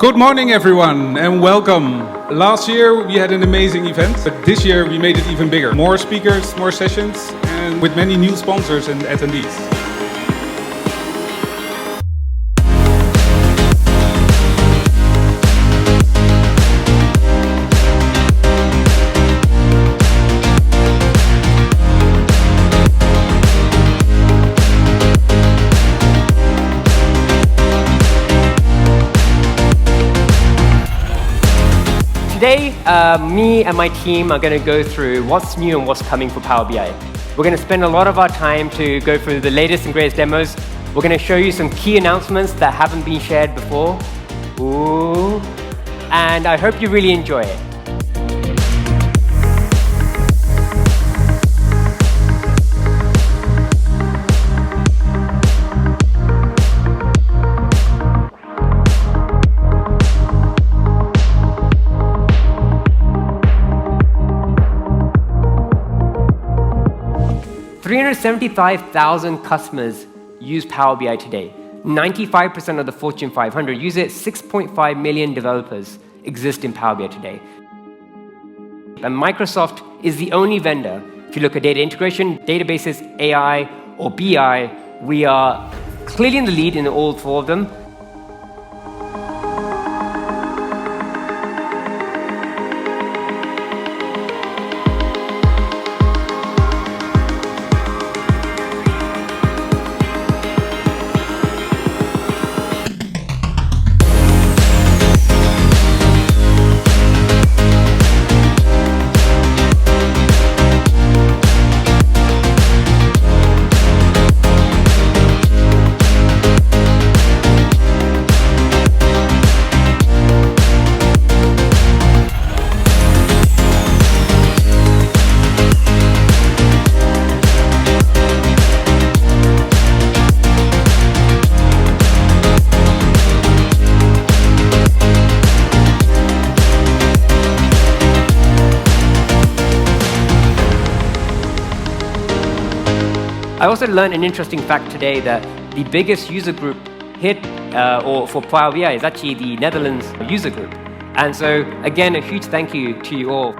Good morning everyone and welcome. Last year we had an amazing event, but this year we made it even bigger. More speakers, more sessions, and with many new sponsors and attendees. Today, me and my team are going to go through what's new and what's coming for Power BI. We're going to spend a lot of our time to go through the latest and greatest demos. We're going to show you some key announcements that haven't been shared before. Ooh. And I hope you really enjoy it. $375,000 customers use Power BI today. 95% of the Fortune 500 use it. 6.5 million developers exist in Power BI today. And Microsoft is the only vendor. If you look at data integration, databases, AI, or BI, we are clearly in the lead in all four of them. I also learned an interesting fact today that the biggest user group for Power BI is actually the Netherlands user group. And so, again, a huge thank you to you all.